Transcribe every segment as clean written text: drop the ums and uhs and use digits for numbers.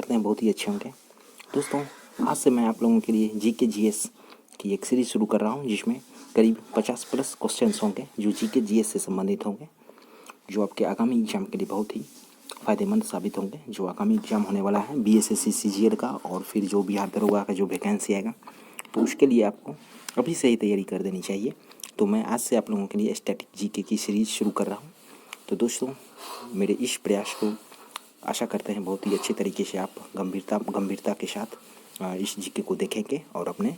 करते हैं बहुत ही अच्छे होंगे। दोस्तों, आज से मैं आप लोगों के लिए जीके जीएस की एक सीरीज़ शुरू कर रहा हूं, जिसमें करीब 50 प्लस क्वेश्चंस होंगे जो जीके जीएस से संबंधित होंगे, जो आपके आगामी एग्जाम के लिए बहुत ही फ़ायदेमंद साबित होंगे। जो आगामी एग्जाम होने वाला है बीएसएससी सीजीएल का, और फिर जो बिहार दरोगा का जो वैकेंसी आएगा, तो उसके लिए आपको अभी से ही तैयारी कर देनी चाहिए। तो मैं आज से आप लोगों के लिए स्टैटिक जीके की सीरीज़ शुरू कर रहा हूँ। तो दोस्तों, मेरे इस प्रयास को आशा करते हैं बहुत ही अच्छे तरीके से आप गंभीरता के साथ इस जीके को देखेंगे और अपने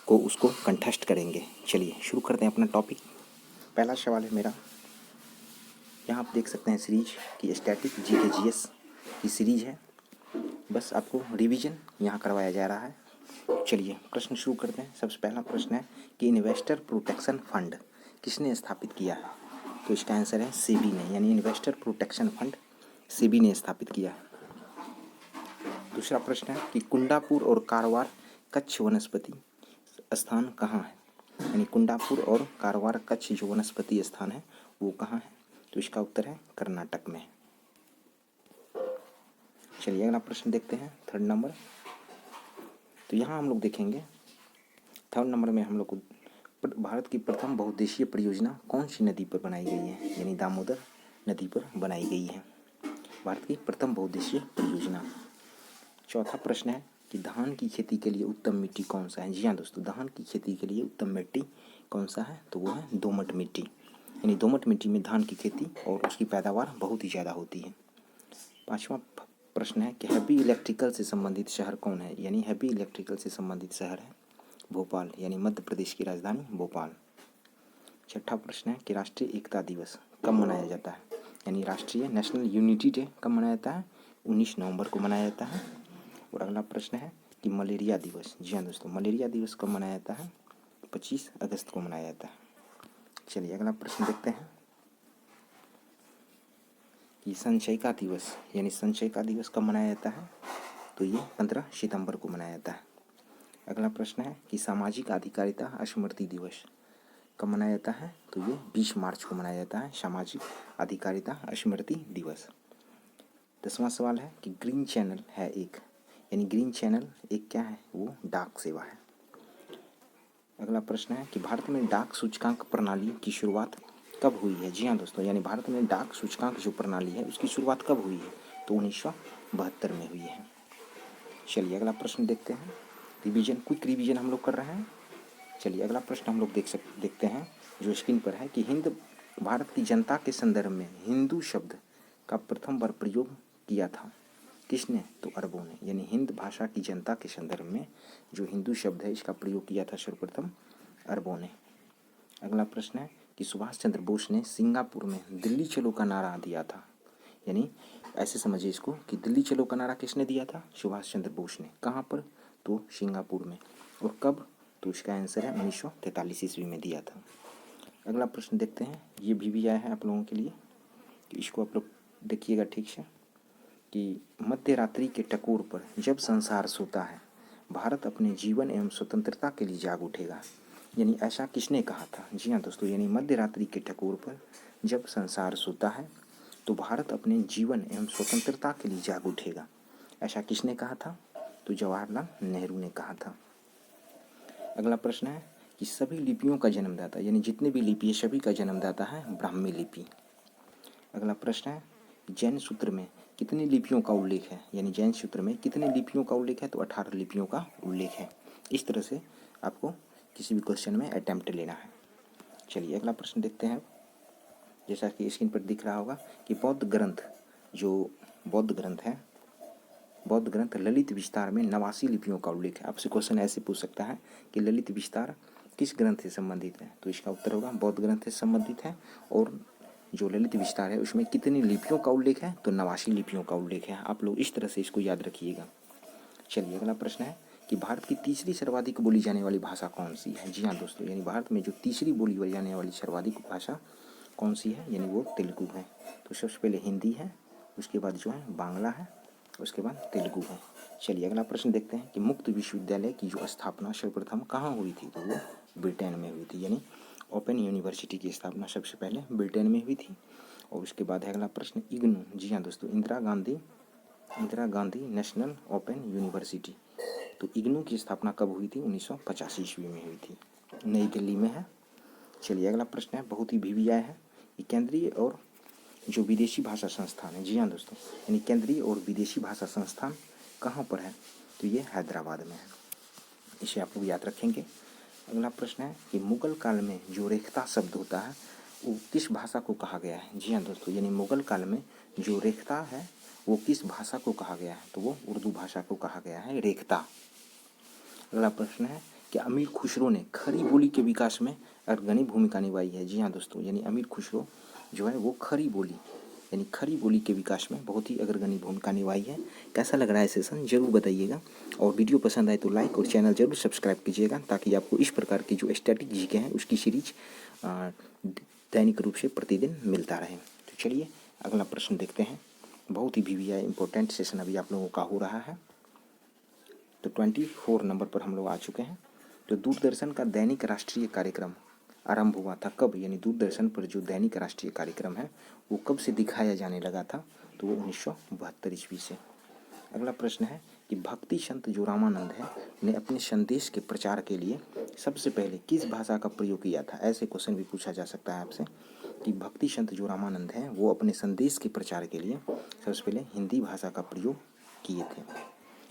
को उसको कंठस्थ करेंगे। चलिए शुरू करते हैं अपना टॉपिक। पहला सवाल है मेरा, यहाँ आप देख सकते हैं सीरीज की स्टैटिक जीके जीएस की सीरीज है। बस आपको रिवीजन यहाँ करवाया जा रहा है। चलिए प्रश्न शुरू करते हैं। सबसे पहला प्रश्न है कि इन्वेस्टर प्रोटेक्शन फंड किसने स्थापित किया है? तो इसका आंसर है सेबी ने, यानी इन्वेस्टर प्रोटेक्शन फंड सेबी ने स्थापित किया है। दूसरा प्रश्न है कि कुंडापुर और कारवार कच्छ वनस्पति स्थान कहाँ है? यानी कुंडापुर और कारवार कच्छ जो वनस्पति स्थान है वो कहाँ है? तो इसका उत्तर है कर्नाटक में। चलिए अगला प्रश्न देखते हैं, थर्ड नंबर। तो यहाँ हम लोग देखेंगे थर्ड नंबर में हम लोग को भारत की प्रथम बहुउद्देशीय परियोजना कौन सी नदी पर बनाई गई है? यानी दामोदर नदी पर बनाई गई है भारत की प्रथम बहुउद्देशीय परियोजना। चौथा प्रश्न है कि धान की खेती के लिए उत्तम मिट्टी कौन सा है? जी हाँ दोस्तों, धान की खेती के लिए उत्तम मिट्टी कौन सा है? तो वो है दोमट मिट्टी। यानी दोमट मिट्टी में धान की खेती और उसकी पैदावार बहुत ही ज़्यादा होती है। पांचवा प्रश्न है कि हैवी इलेक्ट्रिकल से संबंधित शहर कौन है? यानी हैवी इलेक्ट्रिकल से संबंधित शहर है भोपाल, यानी मध्य प्रदेश की राजधानी भोपाल। छठा प्रश्न है कि राष्ट्रीय एकता दिवस कब मनाया जाता है? यानी राष्ट्रीय नेशनल यूनिटी डे कब मनाया जाता है? 19 नवंबर को मनाया जाता है। और अगला प्रश्न है कि मलेरिया दिवस, जी हाँ दोस्तों, मलेरिया दिवस कब मनाया जाता है? 25 अगस्त को मनाया जाता है। चलिए अगला प्रश्न देखते हैं कि संचयिका दिवस, यानी संचयिका दिवस कब मनाया जाता है? तो ये 15 सितंबर को मनाया जाता है। अगला प्रश्न है कि सामाजिक अधिकारिता स्मृति दिवस कब मनाया जाता है? तो ये 20 मार्च को मनाया जाता है, सामाजिक अधिकारिता स्मृति दिवस। 10वां सवाल है कि ग्रीन चैनल है एक, यानी ग्रीन चैनल एक क्या है? वो डाक सेवा है। अगला प्रश्न है कि भारत में डाक सूचकांक प्रणाली की शुरुआत कब हुई है? जी हाँ दोस्तों, यानी भारत में डाक सूचकांक जो प्रणाली है उसकी शुरुआत कब हुई है? तो 1972 में हुई है। चलिए अगला प्रश्न देखते हैं। क्विक रिवीजन हम लोग कर रहे हैं। चलिए अगला प्रश्न हम लोग देखते हैं जो स्क्रीन पर है कि भारत की जनता के संदर्भ में हिंदू शब्द का प्रथम बार प्रयोग किया था किसने? तो अरबों ने। यानी हिंद भाषा की जनता के संदर्भ में जो हिंदू शब्द है इसका प्रयोग किया था सर्वप्रथम अरबों ने। अगला प्रश्न है कि सुभाष चंद्र बोस ने सिंगापुर में दिल्ली चलो का नारा दिया था। यानी ऐसे समझिए इसको कि दिल्ली चलो का नारा किसने दिया था? सुभाष चंद्र बोस ने। कहाँ पर? तो सिंगापुर में। और कब? तो इसका आंसर है 1943 ईस्वी में दिया था। अगला प्रश्न देखते हैं, ये भी आया है आप लोगों के लिए, कि इसको आप लोग देखिएगा ठीक से, कि मध्य रात्रि के टकोर पर जब संसार सोता है भारत अपने जीवन एवं स्वतंत्रता के लिए जाग उठेगा। यानी ऐसा किसने कहा था? जी हाँ दोस्तों, यानी मध्य रात्रि के टकोर पर जब संसार सोता है तो भारत अपने जीवन एवं स्वतंत्रता के लिए जाग उठेगा। ऐसा किसने कहा था? तो जवाहरलाल नेहरू ने कहा था। अगला प्रश्न है कि सभी लिपियों का जन्मदाता, यानी जितने भी लिपि है सभी का जन्मदाता है ब्राह्मी लिपि। अगला प्रश्न है जैन सूत्र में कितनी लिपियों का उल्लेख है? यानी जैन सूत्र में कितने लिपियों का उल्लेख है? तो 18 लिपियों का उल्लेख है। इस तरह से आपको किसी भी क्वेश्चन में अटेम्प्ट लेना है। चलिए अगला प्रश्न देखते हैं। जैसा कि स्क्रीन पर दिख रहा होगा कि बौद्ध ग्रंथ ललित विस्तार में 89 लिपियों का उल्लेख है। आपसे क्वेश्चन ऐसे पूछ सकता है कि ललित विस्तार किस ग्रंथ से संबंधित है? तो इसका उत्तर होगा बौद्ध ग्रंथ से संबंधित है। और जो ललित विस्तार है उसमें कितनी लिपियों का उल्लेख है? तो 89 लिपियों का उल्लेख है। आप लोग इस तरह से इसको याद रखिएगा। चलिए अगला प्रश्न है कि भारत की तीसरी सर्वाधिक बोली जाने वाली भाषा कौन सी है? जी हाँ दोस्तों, यानी भारत में जो तीसरी बोली जाने वाली सर्वाधिक भाषा कौन सी है? यानी वो तेलुगु है। तो सबसे पहले हिंदी है, उसके बाद जो है बांग्ला है, उसके बाद तेलुगु है। चलिए अगला प्रश्न देखते हैं कि मुक्त विश्वविद्यालय की जो स्थापना सर्वप्रथम कहाँ हुई थी? तो वो ब्रिटेन में हुई थी। यानी ओपन यूनिवर्सिटी की स्थापना सबसे पहले ब्रिटेन में हुई थी। और उसके बाद है अगला प्रश्न इग्नू। जी हाँ दोस्तों, Indira Gandhi Indira Gandhi national open university. तो इग्नू की स्थापना कब हुई थी? 1985 ईस्वी में हुई थी, नई दिल्ली में है। चलिए अगला प्रश्न है, बहुत ही वीवीआई है कि केंद्रीय और जो विदेशी भाषा संस्थान है, जी हाँ दोस्तों, यानी केंद्रीय और विदेशी भाषा संस्थान कहाँ पर है? तो ये हैदराबाद में है, इसे आप लोग याद रखेंगे। अगला प्रश्न है कि मुगल काल में जो रेख्ता शब्द होता है वो किस भाषा को कहा गया है? जी हाँ दोस्तों, यानी मुगल काल में जो रेख्ता है वो किस भाषा को कहा गया है? तो वो उर्दू भाषा को कहा गया है रेख्ता। अगला प्रश्न है कि अमीर खुसरो ने खड़ी बोली के विकास में अग्रणी भूमिका निभाई है। जी हाँ दोस्तों, यानी अमीर खुसरो जो है वो खड़ी बोली यानी खड़ी बोली के विकास में बहुत ही अग्रणी भूमिका निभाई है। कैसा लग रहा है सेशन जरूर बताइएगा, और वीडियो पसंद आए तो लाइक और चैनल जरूर सब्सक्राइब कीजिएगा, ताकि आपको इस प्रकार की जो स्टैटिक जीके हैं उसकी सीरीज दैनिक रूप से प्रतिदिन मिलता रहे। तो चलिए अगला प्रश्न देखते हैं। बहुत ही वीवीआई इंपॉर्टेंट सेशन अभी आप लोगों का हो रहा है। तो 24 नंबर पर हम लोग आ चुके हैं। तो दूरदर्शन का दैनिक राष्ट्रीय कार्यक्रम आरंभ हुआ था कब? यानी दूरदर्शन पर जो दैनिक राष्ट्रीय कार्यक्रम है वो कब से दिखाया जाने लगा था? तो वो 1972 ईस्वी से। अगला प्रश्न है कि भक्ति संत जो रामानंद है ने अपने संदेश के प्रचार के लिए सबसे पहले किस भाषा का प्रयोग किया था? ऐसे क्वेश्चन भी पूछा जा सकता है आपसे कि भक्ति संत जो रामानंद हैं वो अपने संदेश के प्रचार के लिए सबसे पहले हिंदी भाषा का प्रयोग किए थे।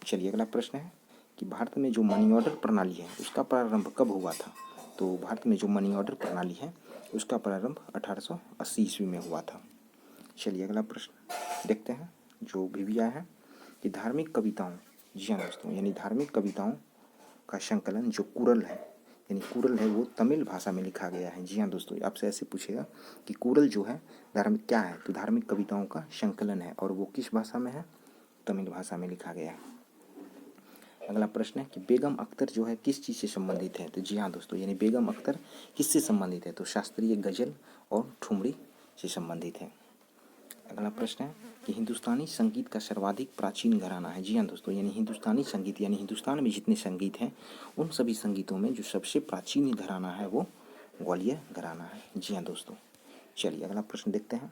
चलिए अगला प्रश्न है कि भारत में जो मनी ऑर्डर प्रणाली है उसका प्रारंभ कब हुआ था? तो भारत में जो मनी ऑर्डर प्रणाली है उसका प्रारंभ 1880 ईस्वी में हुआ था। चलिए अगला प्रश्न देखते हैं जो वीवीआई है कि धार्मिक कविताओं, जी हाँ दोस्तों, यानी धार्मिक कविताओं का संकलन जो कुरल है, यानी कुरल है वो तमिल भाषा में लिखा गया है। जी हाँ दोस्तों, आपसे ऐसे पूछेगा कि कुरल जो है धार्मिक क्या है? तो धार्मिक कविताओं का संकलन है, और वो किस भाषा में है? तमिल भाषा में लिखा गया है। अगला प्रश्न है कि बेगम अख्तर जो है किस चीज़ से संबंधित है? तो जी हाँ दोस्तों, यानी बेगम अख्तर किससे संबंधित है? तो शास्त्रीय गजल और ठुमरी से संबंधित है। अगला प्रश्न है कि हिंदुस्तानी संगीत का सर्वाधिक प्राचीन घराना है। जी हाँ दोस्तों, यानी हिंदुस्तानी संगीत यानी हिंदुस्तान में जितने संगीत हैं उन सभी संगीतों में जो सबसे प्राचीन घराना है वो ग्वालियर घराना है। जी हाँ दोस्तों। चलिए अगला प्रश्न देखते हैं।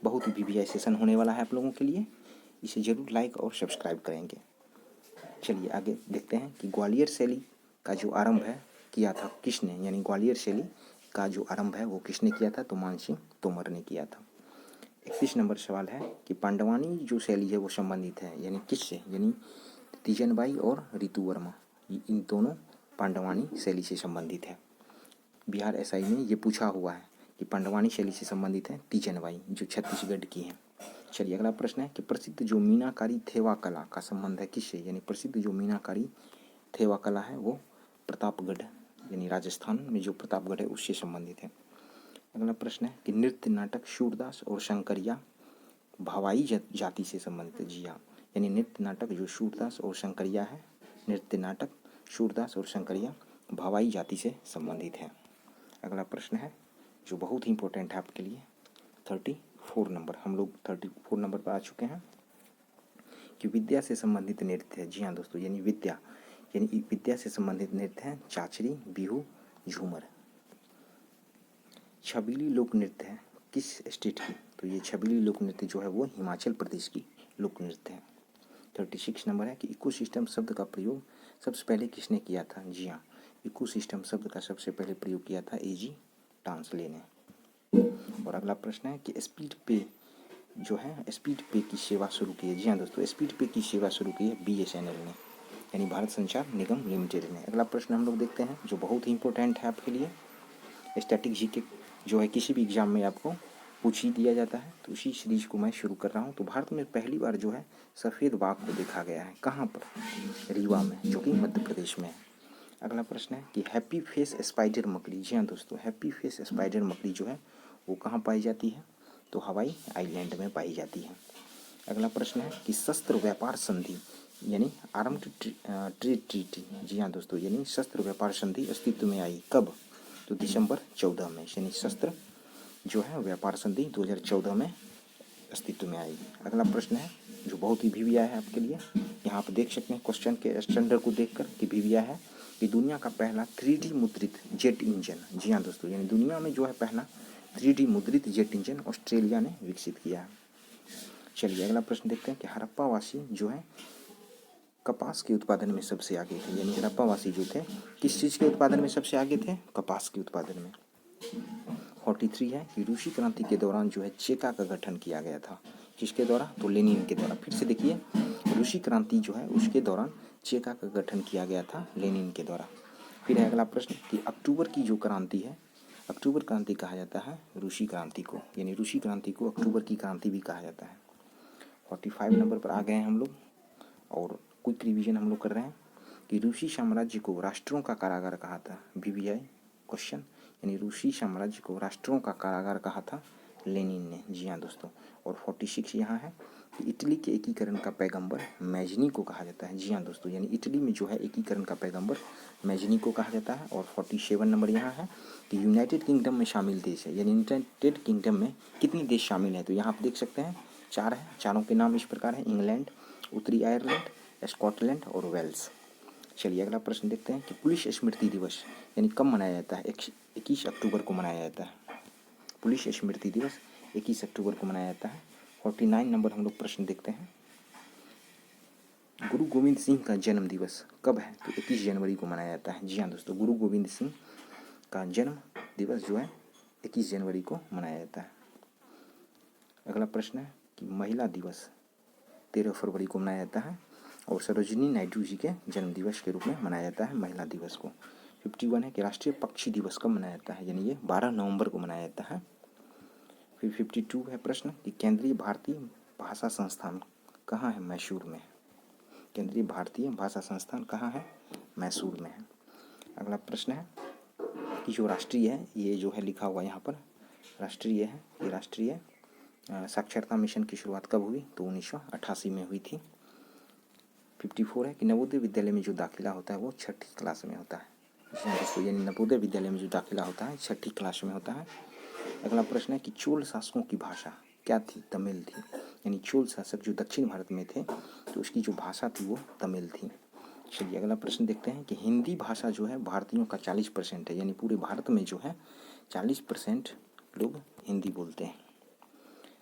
बहुत ही वीवीआई सेशन होने वाला है आप लोगों के लिए, इसे जरूर लाइक और सब्सक्राइब करेंगे। चलिए आगे देखते हैं कि ग्वालियर शैली का जो आरंभ है किया था किसने? यानी ग्वालियर शैली का जो आरंभ है वो किसने किया था? तो मान सिंह तोमर ने किया था। 31 नंबर सवाल है कि पांडवानी जो शैली है वो संबंधित है यानी किससे? यानी तीजनबाई और ऋतु वर्मा, इन दोनों पांडवानी शैली से संबंधित है। बिहार एसआई में ये पूछा हुआ है कि पांडवानी शैली से संबंधित है तीजनबाई जो छत्तीसगढ़ की है। चलिए अगला प्रश्न है कि प्रसिद्ध जो मीनाकारी थेवा कला का संबंध है किससे? यानी प्रसिद्ध जो मीनाकारी थेवा कला है वो प्रतापगढ़ यानी राजस्थान में जो प्रतापगढ़ है उससे संबंधित है। अगला प्रश्न है कि नृत्य नाटक सूरदास और शंकरिया भावाई जाति से संबंधित है। जी हाँ, यानी नृत्य नाटक जो सूरदास और शंकरिया है, नृत्य नाटक सूरदास और शंकरिया भावाई जाति से संबंधित है। अगला प्रश्न है जो बहुत ही इंपॉर्टेंट है आपके लिए 34 नंबर, हम लोग 34 नंबर पर आ चुके हैं कि विद्या से संबंधित नृत्य है। जी हाँ दोस्तों, यानी विद्या से संबंधित नृत्य है चाचरी, बिहू, झूमर। छबीली लोक नृत्य है किस स्टेट की? तो ये छबीली लोक नृत्य जो है वो हिमाचल प्रदेश की लोक नृत्य है। 36 नंबर है कि इकोसिस्टम शब्द का प्रयोग सबसे पहले किसने किया था? जी हाँ, इकोसिस्टम शब्द का सबसे पहले प्रयोग किया था एजी टांसले ने। और अगला प्रश्न है कि स्पीड पे जो है स्पीड पे की सेवा शुरू की है। जी हाँ दोस्तों, स्पीड पे की सेवा शुरू की है BSNL ने यानी भारत संचार निगम लिमिटेड ने। अगला प्रश्न हम लोग देखते हैं जो बहुत ही इंपॉर्टेंट है आपके लिए। स्टैटिक जीके जो है किसी भी एग्जाम में आपको पूछ ही दिया जाता है, तो उसी सीरीज को मैं शुरू कर रहा हूँ। तो भारत में पहली बार जो है सफ़ेद बाघ को देखा गया है, कहाँ पर? रीवा में, जो कि मध्य प्रदेश में है। अगला प्रश्न है कि हैप्पी फेस स्पाइडर मकड़ी, जी हाँ दोस्तों, हैप्पी फेस स्पाइडर मकड़ी जो है वो कहाँ पाई जाती है? तो हवाई आइलैंड में पाई जाती है। अगला प्रश्न है कि शस्त्र व्यापार संधि यानी आर्म्ड ट्रेड ट्रीटी, जी हाँ दोस्तों, यानी शस्त्र व्यापार संधि अस्तित्व में आई कब? तो दिसंबर 14 में, यानी शस्त्र जो है व्यापार संधि 2014 में अस्तित्व में आई। अगला प्रश्न है जो बहुत ही वीवीआई है आपके लिए, यहाँ आप देख सकते हैं क्वेश्चन के स्टैंडर्ड को देखकर कि वीवीआई है कि दुनिया का पहला 3D मुद्रित जेट इंजन, जी हाँ दोस्तों, यानी दुनिया में जो है पहला 3D मुद्रित जेट इंजन ऑस्ट्रेलिया ने विकसित किया है। चलिए अगला प्रश्न देखते हैं कि हड़प्पावासी जो है कपास के उत्पादन में सबसे आगे थे, यानी हड़प्पावासी जो थे किस चीज़ के उत्पादन में सबसे आगे थे? कपास के उत्पादन में। 43 है कि रूसी क्रांति के दौरान जो है चेका का गठन किया गया था, किसके द्वारा? तो लेनिन के द्वारा। फिर से देखिए, रूसी क्रांति जो है उसके दौरान चेका का गठन किया गया था लेनिन के द्वारा। फिर है अगला प्रश्न कि अक्टूबर की जो क्रांति है, अक्टूबर क्रांति कहा जाता है रूसी क्रांति को, यानी रूसी क्रांति को अक्टूबर की क्रांति भी कहा जाता है। 45 नंबर पर आ गए हैं हम लोग और क्विक रिवीजन हम लोग कर रहे हैं कि रूसी साम्राज्य को राष्ट्रों का कारागार कहा था। VVI क्वेश्चन, यानी रूसी साम्राज्य को राष्ट्रों का कारागार कहा था लेनिन ने। जी हाँ दोस्तों। और 46 यहाँ है कि इटली के एकीकरण का पैगंबर मैजनी को कहा जाता है। जी हाँ दोस्तों, यानी इटली में जो है एकीकरण का पैगंबर मैजनी को कहा जाता है। और 47 नंबर यहाँ है कि यूनाइटेड किंगडम में शामिल देश है, यानी यूनाइटेड किंगडम में कितने देश शामिल हैं? तो यहाँ आप देख सकते हैं 4 है। चारों के नाम इस प्रकार हैं: इंग्लैंड, उत्तरी आयरलैंड, स्कॉटलैंड और वेल्स। चलिए अगला प्रश्न देखते हैं कि पुलिस स्मृति दिवस यानी कब मनाया जाता है? 21 अक्टूबर को मनाया जाता है। पुलिस स्मृति दिवस 21 अक्टूबर को मनाया जाता है। 49 नंबर हम लोग प्रश्न देखते हैं, गुरु गोविंद सिंह का जन्म दिवस कब है? तो 21 जनवरी को मनाया जाता है। जी हाँ दोस्तों, गुरु गोविंद सिंह का जन्म दिवस जो है 21 जनवरी को मनाया जाता है। अगला प्रश्न है कि महिला दिवस 13 फरवरी को मनाया जाता है और सरोजिनी नायडू जी के जन्म दिवस के रूप में मनाया जाता है महिला दिवस को। 51 है कि राष्ट्रीय पक्षी दिवस कब मनाया जाता है? यानी ये 12 नवंबर को मनाया जाता है। फिर 52 है प्रश्न कि केंद्रीय भारतीय भाषा संस्थान कहाँ है? मैसूर में। केंद्रीय भारतीय भाषा संस्थान कहाँ है? मैसूर में है। अगला प्रश्न है कि जो राष्ट्रीय है, ये जो है लिखा हुआ यहाँ पर राष्ट्रीय है, ये राष्ट्रीय साक्षरता मिशन की शुरुआत कब हुई? तो 1988 में हुई थी। 54 है कि नवोदय विद्यालय में जो दाखिला होता है वो 6ठी क्लास में होता है। दोस्तों, यानी नवोदय विद्यालय में जो दाखिला होता है 6ठी क्लास में होता है। अगला प्रश्न है कि चोल शासकों की भाषा क्या थी? तमिल थी। यानी चोल शासक जो दक्षिण भारत में थे तो उसकी जो भाषा थी वो तमिल थी। चलिए अगला प्रश्न देखते हैं कि हिंदी भाषा जो है भारतीयों का 40% है, यानी पूरे भारत में जो है 40% लोग हिंदी बोलते हैं।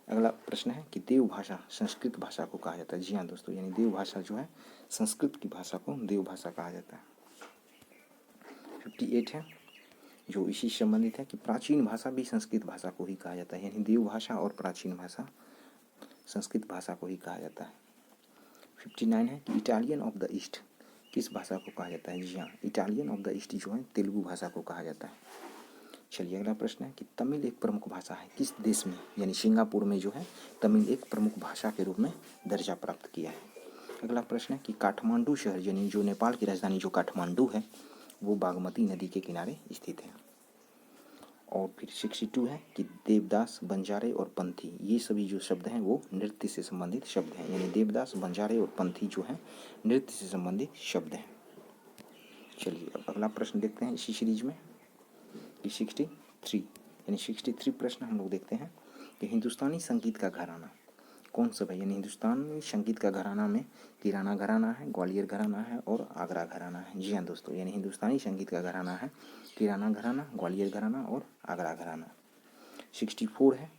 अगला प्रश्न है कि देव भाषा संस्कृत भाषा को कहा जाता है। जी हाँ दोस्तों, यानी देव भाषा जो है संस्कृत की भाषा को देव भाषा कहा जाता है। 58 है जो इसी से संबंधित है कि प्राचीन भाषा भी संस्कृत भाषा को ही कहा जाता है, यानी देव भाषा और प्राचीन भाषा संस्कृत भाषा को ही कहा जाता है। 59 है कि इटालियन ऑफ द ईस्ट किस भाषा को कहा जाता है? जी हाँ, इटालियन ऑफ द ईस्ट जो है तेलुगु भाषा को कहा जाता है। चलिए अगला प्रश्न है कि तमिल एक प्रमुख भाषा है किस देश में? यानी सिंगापुर में जो है तमिल एक प्रमुख भाषा के रूप में दर्जा प्राप्त किया है। अगला प्रश्न है कि काठमांडू शहर यानी जो नेपाल की राजधानी जो काठमांडू है वो बागमती नदी के किनारे स्थित है। और फिर 62 है कि देवदास, बंजारे और पंथी ये सभी जो शब्द हैं वो नृत्य से संबंधित शब्द हैं, यानी देवदास, बंजारे और पंथी जो है नृत्य से संबंधित शब्द हैं। चलिए अब अगला प्रश्न देखते हैं इसी सीरीज में कि 63 यानी 63 प्रश्न हम लोग देखते हैं कि हिंदुस्तानी संगीत का घराना कौन सा है? यानी हिंदुस्तानी संगीत का घराना में किराना घराना है, ग्वालियर घराना है और आगरा घराना है। जी हाँ दोस्तों, यानी हिंदुस्तानी संगीत का घराना है किराना घराना, ग्वालियर घराना और आगरा घराना। 64 है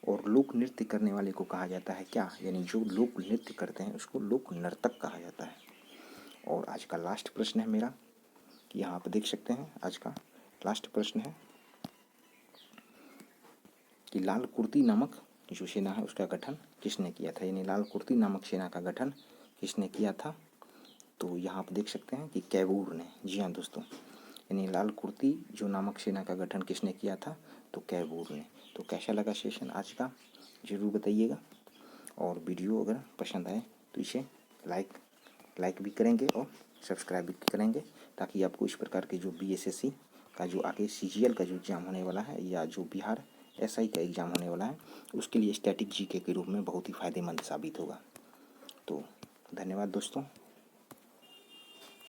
और लोक नृत्य करने वाले को कहा जाता है क्या? यानी जो लोक नृत्य करते हैं उसको लोक नर्तक कहा जाता है। और आज का लास्ट प्रश्न है मेरा कि यहाँ आप देख सकते हैं, आज का लास्ट प्रश्न है कि लाल कुर्ती नामक जो सेना है उसका गठन किसने किया था? यानी लाल कुर्ती नामक सेना का गठन किसने किया था? तो यहाँ आप देख सकते हैं कि कैमूर ने। जी हाँ दोस्तों, यानी लाल कुर्ती जो नामक सेना का गठन किसने किया था? तो कैमूर ने। तो कैसा लगा सेशन आज का ज़रूर बताइएगा, और वीडियो अगर पसंद आए तो इसे लाइक भी करेंगे और सब्सक्राइब भी करेंगे, ताकि आपको इस प्रकार के जो BSSC का जो आगे CGL का जो एग्ज़ाम होने वाला है या जो बिहार SI का एग्ज़ाम होने वाला है उसके लिए स्टैटिक GK के रूप में बहुत ही फ़ायदेमंद साबित होगा। तो धन्यवाद दोस्तों।